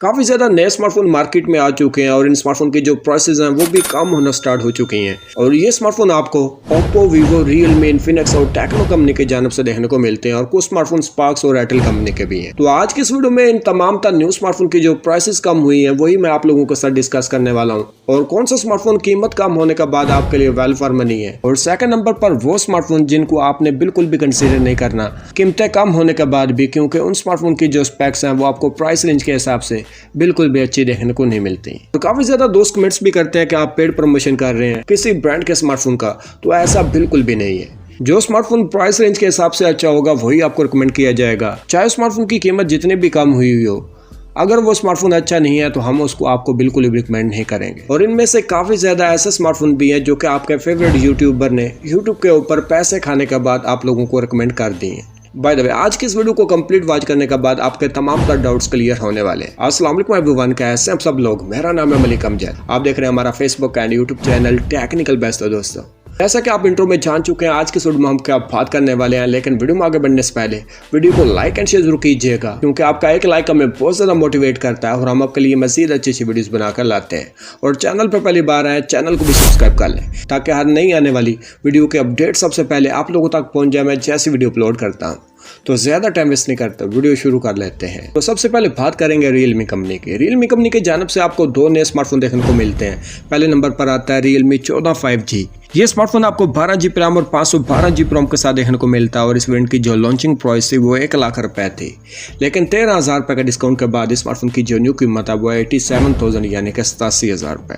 काफ़ी ज़्यादा नए स्मार्टफोन मार्केट में आ चुके हैं और इन स्मार्टफोन की जो प्राइसेस हैं वो भी कम होना स्टार्ट हो चुकी हैं। और ये स्मार्टफोन आपको ओप्पो, वीवो, रियलमी, इन्फिनिक्स और टेक्नो कंपनी की जानब से देखने को मिलते हैं और कुछ स्मार्टफोन स्पार्क्स और एयरटेल कंपनी के भी हैं। तो आज की इस वीडियो में इन तमाम न्यू स्मार्टफोन की जो प्राइसेस कम हुई हैं वही मैं आप लोगों के साथ डिस्कस करने वाला हूँ। और कौन सा स्मार्टफोन कीमत कम होने के बाद आपके लिए वेल फॉर मनी है, और सेकंड नंबर पर वो स्मार्टफोन जिनको आपने बिल्कुल भी कंसीडर नहीं करना कीमतें कम होने के बाद भी, क्योंकि उन स्मार्टफोन की जो स्पेक्स हैं वो आपको प्राइस रेंज के हिसाब से बिल्कुल भी अच्छी देखने को नहीं मिलती। तो काफी ज्यादा दोस्त कमेंट्स भी करते हैं कि आप पेड प्रमोशन कर रहे हैं किसी ब्रांड के स्मार्टफोन का, तो ऐसा बिल्कुल भी नहीं है। जो स्मार्टफोन प्राइस रेंज के हिसाब से अच्छा होगा वही आपको रिकमेंड किया जाएगा, चाहे स्मार्टफोन की कीमत जितनी भी कम हुई हो। अगर वो स्मार्टफोन अच्छा नहीं है तो हम उसको आपको बिल्कुल भी रिकमेंड नहीं करेंगे। और इनमें से काफी ज्यादा ऐसे स्मार्टफोन भी हैं जो कि आपके फेवरेट यूट्यूबर ने यूट्यूब के ऊपर पैसे खाने के बाद आप लोगों को रिकमेंड कर दिए हैं। बाय द वे, आज की इस वीडियो को कंप्लीट वॉच करने के बाद आपके तमाम डाउट्स क्लियर होने वाले हैं। अस्सलाम वालेकुम एवरीवन, कैसे हैं सब लोग। मेरा नाम है मलिक अमजद, आप देख रहे हैं हमारा Facebook and YouTube channel technical best. दोस्तों, जैसा कि आप इंट्रो में जान चुके हैं, आज के वीडियो में हम क्या बात करने वाले हैं, लेकिन वीडियो में आगे बढ़ने से पहले वीडियो को लाइक एंड शेयर जरूर कीजिएगा, क्योंकि आपका एक लाइक हमें बहुत ज्यादा मोटिवेट करता है और हम आपके लिए मजीद अच्छी अच्छी वीडियोस बनाकर लाते हैं। और चैनल पर पहली बार आए, चैनल को भी सब्सक्राइब कर लें ताकि हर नई आने वाली वीडियो के अपडेट सबसे पहले आप लोगों तक पहुंच जाए मैं जैसी वीडियो अपलोड करता हूँ। तो ज्यादा टाइम वेस्ट नहीं करते, वीडियो शुरू कर लेते हैं। तो सबसे पहले बात करेंगे रियलमी कंपनी की। रियलमी कंपनी की जानब से आपको दो नए स्मार्टफोन देखने को मिलते हैं। पहले नंबर पर आता है रियलमी 14 5G। ये स्मार्टफोन आपको 12GB रैम और 512GB रोम के साथ देखने को मिलता है और इस वेरिएंट की जो लॉन्चिंग प्राइस थी वो 1 लाख रुपए थी, लेकिन 13,000 रुपए का डिस्काउंट के बाद इस स्मार्टफोन की जो न्यू कीमत है वो 87,000 यानी कि 87,000 रुपए।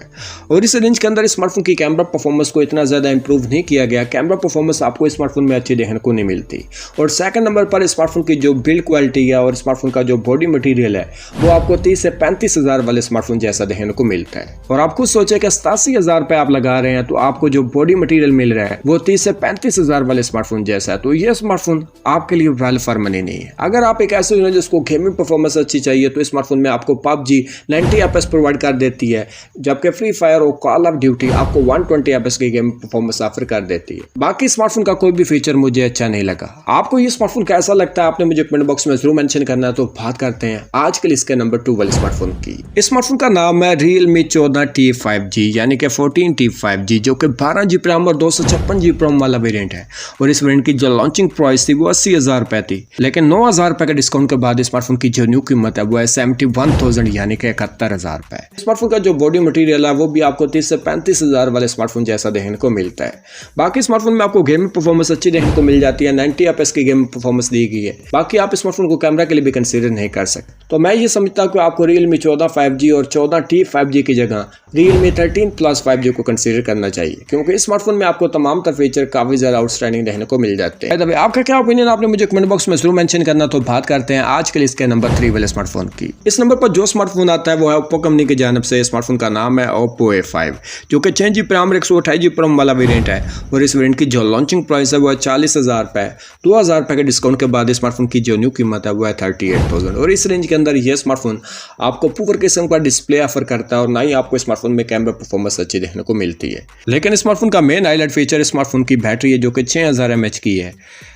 और इस रेंज के अंदर इस स्मार्टफोन की कैमरा परफॉर्मेंस को इतना ज्यादा इंप्रूव नहीं किया गया। कैमरा परफॉर्मेंस आपको इस स्मार्टफोन में अच्छी देखने को नहीं मिलती। और सेकंड नंबर पर स्मार्टफोन की जो बिल्ड क्वालिटी है और स्मार्टफोन का जो बॉडी मटेरियल है वो आपको 30 से 35,000 वाले स्मार्टफोन जैसा देखने को मिलता है। और आप खुद सोचे कि 87,000 रुपए आप लगा रहे हैं तो आपको जो बॉडी मटेरियल मिल रहा है वो 30 से 35,000 वाले स्मार्टफोन जैसा है, तो ये स्मार्टफोन आपके लिए वेल फॉर मनी नहीं है। अगर आप एक ऐसे जिसको गेमिंग परफॉर्मेंस अच्छी चाहिए तो इस स्मार्टफोन में आपको PUBG 90 FPS प्रोवाइड कर देती है, जबकि फ्री फायर और कॉल ऑफ ड्यूटी आपको 120 FPS की गेम परफॉर्मेंस ऑफर कर देती है। बाकी स्मार्टफोन का कोई भी फीचर मुझे अच्छा नहीं लगा। आपको ये स्मार्टफोन कैसा लगता है आपने मुझे कमेंट बॉक्स में जरूर मेंशन करना है। तो बात करते हैं आज के लिस्ट के नंबर 2 वाले स्मार्टफोन की। इस स्मार्टफोन का नाम है रियलमी 14T 5G यानी कि 14T 5G, जो कि 12GB रैम और 256GB रोम वाला वेरिएंट है। और इस वेरिएंट की जो लॉन्चिंग प्राइस थी वो 80,000 रुपए थी, लेकिन 9,000 रुपए के डिस्काउंट के बाद स्मार्टफोन की जो न्यू कीमत है वो है 71,000 यानी कि 71,000 रुपए। स्मार्टफोन का जो बॉडी मटेरियल है वो भी आपको 30 से 35,000 वाले स्मार्टफोन जैसा देखने को मिलता है। बाकी स्मार्टफोन में आपको गेमिंग परफॉर्मेंस अच्छी देखने को मिल जाती है, 90 FPS की गेमिंग परफॉर्मेंस दी गई है। बाकी आप स्मार्टफोन को कैमरा के लिए भी कंसीडर नहीं कर सकते। तो मैं ये समझता हूँ कि आपको रियलमी 14 5G और 14T 5G की जगह रियलमी 13+ 5G को कंसीडर करना चाहिए, क्योंकि इस स्मार्टफोन में आपको तमाम फीचर काफी ज्यादा आउटस्टैंडिंग देखने को मिल जाते हैं। आपका क्या ओपिनियन आपने मुझे कमेंट बॉक्स में जरूर मेंशन करना। तो बात करते हैं आज के लिस्ट के नंबर 3 वाले स्मार्टफोन की। इस नंबर पर जो स्मार्टफोन आता है वो है ओप्पो कंपनी की जानब से। स्मार्टफोन का नाम है ओप्पो A5, जो कि 6GB रैम और 128GB रोम वाला वेरिएंट है। और इस वेरिएंट की जो लॉन्चिंग प्राइस है वो है 40,000 रुपए। 2,000 रुपए के डिस्काउंट के बाद स्मार्टफोन की जो न्यू कीमत है वो है 38,000। और इस रेंज के अंदर यह स्मार्टफोन आपको पूरे किस्म का डिस्प्ले ऑफर करता है और ना ही आपको स्मार्टफोन में कैमरा परफॉर्मेंस अच्छी देखने को मिलती है। लेकिन स्मार्टफोन का मेन हाईलाइट फीचर स्मार्टफोन की बैटरी है, जो कि 6000 mAh की है।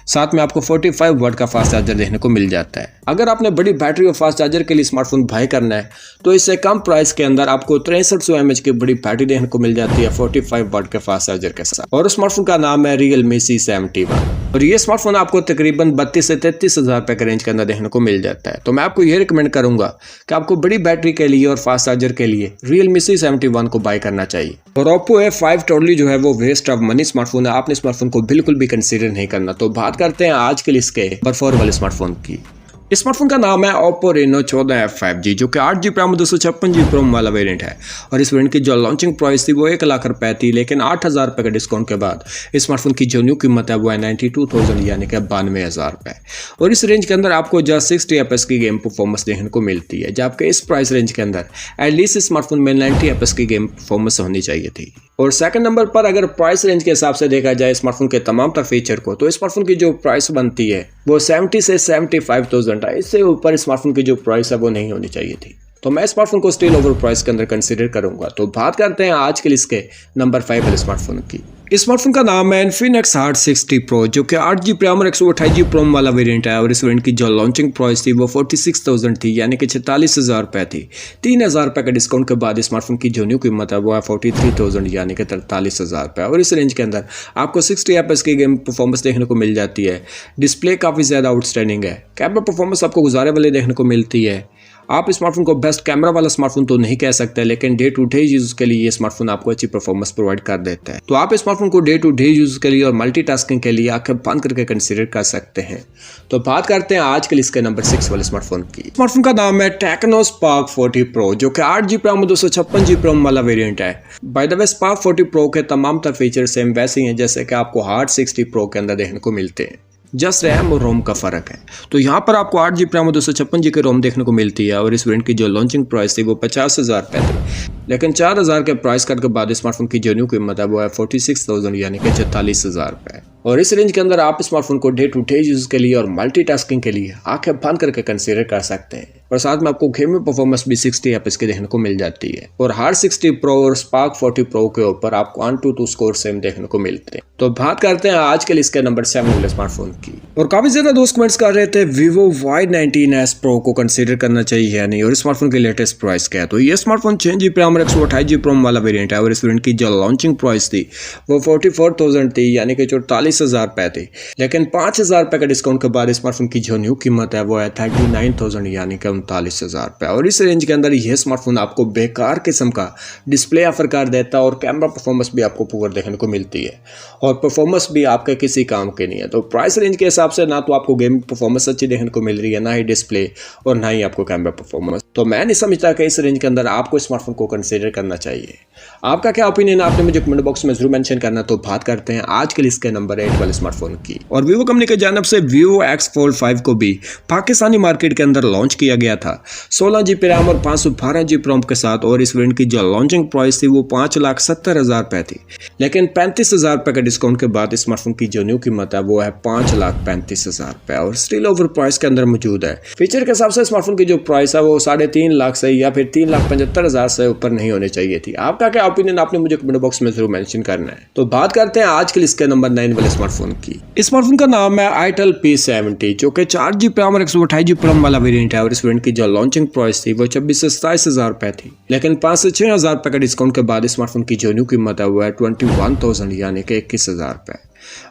साथ में आपको 45 वाट का फास्ट चार्जर देखने को मिल जाता है। अगर आपने बड़ी बैटरी और फास्ट चार्जर के लिए स्मार्टफोन बाय करना है तो इससे कम प्राइस के अंदर आपको 6300 mAh की बड़ी बैटरी देखने को मिल जाती है 45 वाट के फास्ट चार्जर के साथ। और स्मार्टफोन का नाम है रियलमी C71 और ये स्मार्टफोन आपको तकरीबन 32 से 33,000 रुपए के रेंज के अंदर देखने को मिल जाता है। तो मैं आपको ये रिकमेंड करूंगा कि आपको बड़ी बैटरी के लिए और फास्ट चार्जर के लिए रियलमी C71 को बाय करना चाहिए। और ओप्पो A5 टोटली जो है वो वेस्ट ऑफ मनी स्मार्टफोन है, आपने स्मार्टफोन को बिल्कुल भी कंसीडर नहीं करना। तो बात करते हैं आज के लिस्ट के नंबर 4 वाले स्मार्टफोन की। इस स्मार्टफोन का नाम है ओप्पो रेनो 14F 5G, जो कि 8GB रैम 256GB रोम वाला वेरिएंट है। और इस वेरिएंट की जो लॉन्चिंग प्राइस थी वो 1 लाख रुपए थी, लेकिन 8,000 रुपए के डिस्काउंट के बाद इस स्मार्टफोन की जो न्यू कीमत है वो है 92,000 यानी कि 92,000 रुपए। और इस रेंज के अंदर आपको जस्ट 60 FPS की गेम परफॉर्मेंस देखने को मिलती है, जबकि इस प्राइस रेंज के अंदर एटलीस्ट स्मार्टफोन में 90 FPS की गेम परफॉर्मेंस होनी चाहिए थी। और सेकंड नंबर पर अगर प्राइस रेंज के हिसाब से देखा जाए स्मार्टफोन के तमाम फीचर को, तो स्मार्टफोन की जो प्राइस बनती है वो 70 से 75,000 है। इससे ऊपर स्मार्टफोन की जो प्राइस है वो नहीं होनी चाहिए थी। तो मैं स्मार्टफोन को स्टिल ओवर प्राइस के अंदर कंसीडर करूंगा। तो बात करते हैं आज के लिस्ट के नंबर 5 वाले स्मार्टफोन की। इस स्मार्टफोन का नाम है इन्फिनिक्स हार्ट 60 प्रो, जो कि 8GB रैम और 128GB रोम वाला वेरिएंट है। और इस वेरिएंट की जो लॉन्चिंग प्राइस थी वो 46,000 थी, यानी कि 46,000 रुपये थी। 3,000 रुपये का डिस्काउंट के बाद इस स्मार्टफोन की जो न्यू कीमत है वो है 43,000, यानी कि 43,000 रुपये। और इस रेंज के अंदर आपको 60 FPS की गेम परफॉर्मेंस देखने को मिल जाती है। डिस्प्ले काफ़ी ज़्यादा आउटस्टैंडिंग है। कैमरा परफॉर्मेंस आपको गुजारे वाले देखने को मिलती है। आप स्मार्टफोन को बेस्ट कैमरा वाला स्मार्टफोन तो नहीं कह सकते, लेकिन डे टू डे यूज के लिए ये स्मार्टफोन आपको अच्छी परफॉर्मेंस प्रोवाइड कर देता है। तो आप स्मार्टफोन को डे टू डे यूज के लिए और मल्टीटास्किंग के लिए आंखें बंद करके कंसीडर कर सकते हैं। तो बात करते हैं आज के लिस्ट के नंबर 6 वाले स्मार्टफोन की। स्मार्टफोन का नाम है टेक्नो स्पार्क 40 प्रो, जो कि 8GB रैम और 256GB रोम वाला वेरिएंट है। By the way spark 40 pro के तमाम तर फीचर सेम वैसे ही हैं जैसे कि आपको हार्ट 60 प्रो के अंदर देखने को मिलते हैं, जस्ट रैम और रोम का फर्क है। तो यहाँ पर आपको 8GB रैम और 256GB रोम देखने को मिलती है। और इस वेरिएंट की जो लॉन्चिंग प्राइस थी वो 50,000 रुपये थी, लेकिन 4,000 के प्राइस कट के बाद स्मार्टफोन की जो न्यू कीमत है वो है 46,000, यानी कि 46,000 रुपये। और इस रेंज के अंदर आप स्मार्टफोन को डे टू डे यूज के लिए और मल्टीटास्किंग के लिए आंखें बंद करके कंसीडर कर सकते हैं। और साथ में आपको गेमिंग परफॉर्मेंस भी 60 FPS की देखने को मिल जाती है। और हार्ट 60 प्रो और स्पार्क 40 प्रो के ऊपर आपको 1-2 स्कोर सेम देखने को मिलते हैं। तो बात करते हैं आज के लिस्ट के नंबर 7 वाले स्मार्टफोन की। और काफी ज्यादा दोस्त कमेंट्स कर रहे थे Vivo Y19s Pro को कंसीडर करना चाहिए या नहीं, और स्मार्टफोन की लेटेस्ट प्राइस क्या है। तो ये स्मार्टफोन 6GB रैम और 128GB रोम वाला वेरिएंट है। और इस वेरिएंट की जो लॉन्चिंग प्राइस थी वो 44,000 थी, यानी कि 44,000 रुपये थी। लेकिन 5,000 रुपये का डिस्काउंट के बाद स्मार्टफोन की जो न्यू कीमत है वो है 39,000, यानी कि 39,000 रुपये। और इस रेंज के अंदर यह स्मार्टफोन आपको बेकार किस्म का डिस्प्ले ऑफर कर देता है और कैमरा परफॉर्मेंस भी आपको पुअर देखने को मिलती है, और परफॉर्मेंस भी आपके किसी काम के नहीं है। तो प्राइस रेंज के हिसाब से ना तो आपको गेम परफॉर्मेंस अच्छी देखने को मिल रही है, ना ही डिस्प्ले और ना ही आपको कैमरा परफॉर्मेंस। तो मैं नहीं समझता कि इस रेंज के अंदर आपको स्मार्टफोन को कंसीडर करना चाहिए। आपका क्या ओपिनियन है, आपने मुझे कमेंट बॉक्स में जरूर मेंशन करना। तो बात करते हैं आज के लिस्ट के नंबर 8 वाले स्मार्टफोन की। और वीवो कंपनी के जानब से Vivo X Fold 5 को भी पाकिस्तानी मार्केट के अंदर लॉन्च किया गया था 16GB रैम और 512GB रोम के साथ। और इस वेरिएंट की जो लॉन्चिंग प्राइस थी वो 5,70,000 रुपये थी, लेकिन 35,000 रुपये के डिस्काउंट के बाद स्मार्टफोन की जो न्यू कीमत है वो है 5,35,000 रुपये, और स्टिल ओवर प्राइस के अंदर मौजूद है। फीचर के हिसाब से स्मार्टफोन की जो प्राइस है वो 3.5 लाख से या फिर 3,75,000 से ऊपर नहीं होनी चाहिए थी। आपका क्या ओपिनियन, आपने मुझे कमेंट बॉक्स में जरूर मेंशन करना है। तो बात करते हैं आज के लिस्ट के नंबर 9 वाले स्मार्टफोन की। इस स्मार्टफोन का नाम है Itel P70, जो कि 4GB रैम और 128GB रोम वाला वेरिएंट है। और इस वेरिएंट की जो लॉन्चिंग प्राइस थी वो 26,000 से 27,000 रुपये थी, लेकिन 5,000 से 6,000 रुपये का डिस्काउंट के बाद स्मार्टफोन की जो न्यू कीमत है वो है 21,000, यानी कि 21,000 रुपये।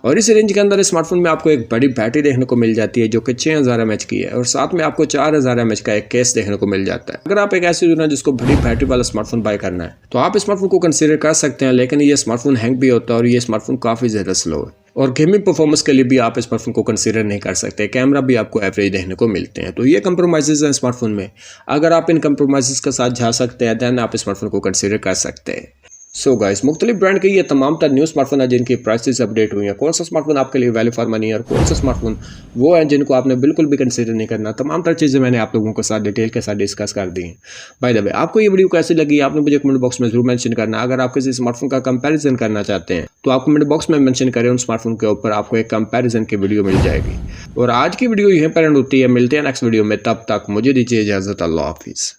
और इस रेंज के अंदर स्मार्टफोन में आपको एक बड़ी बैटरी देखने को मिल जाती है जो कि 6000 mAh की है, और साथ में आपको 4000 mAh का एक केस देखने को मिल जाता है। अगर आप एक ऐसे यूजर हैं जिसको बड़ी बैटरी वाला स्मार्टफोन बाय करना है तो आप स्मार्टफोन को कंसीडर कर सकते हैं, लेकिन ये स्मार्टफोन हैंग भी होता है और ये स्मार्टफोन काफ़ी ज़्यादा स्लो है। और गेमिंग परफॉर्मेंस के लिए भी आप स्मार्टफोन को कंसीडर नहीं कर सकते। कैमरा भी आपको एवरेज देखने को मिलते हैं। तो ये कंप्रोमाइजेज हैं स्मार्टफोन में। अगर आप इन कंप्रोमाइजेज के साथ जा सकते हैं दैन आप स्मार्टफोन को कंसीडर कर सकते हैं। सो गाइस, मुख्तलिफ ब्रांड के ये तमाम तर न्यू स्मार्टफोन है जिनकी प्राइसेस अपडेट हुई हैं। कौन सा स्मार्टफोन आपके लिए वैल्यू फॉर मनी है और कौन सा स्मार्टफोन वो है जिनको आपने बिल्कुल भी कंसीडर नहीं करना, तमाम तर चीज़ें मैंने आप लोगों के साथ डिटेल के साथ डिस्कस कर दी हैं। बाय द वे, आपको ये वीडियो कैसी लगी आपने मुझे कमेंट बॉक्स में जरूर मेंशन करना। अगर आप किसी स्मार्टफोन का कंपैरिजन करना चाहते हैं तो आप कमेंट बॉक्स में मेंशन करें, उन स्मार्टफोन के ऊपर आपको एक कंपैरिजन की वीडियो मिल जाएगी। और आज की वीडियो यहीं पर एंड होती है। मिलते हैं नेक्स्ट वीडियो में, तब तक मुझे दीजिए इजाज़त। अल्लाह हाफिज़।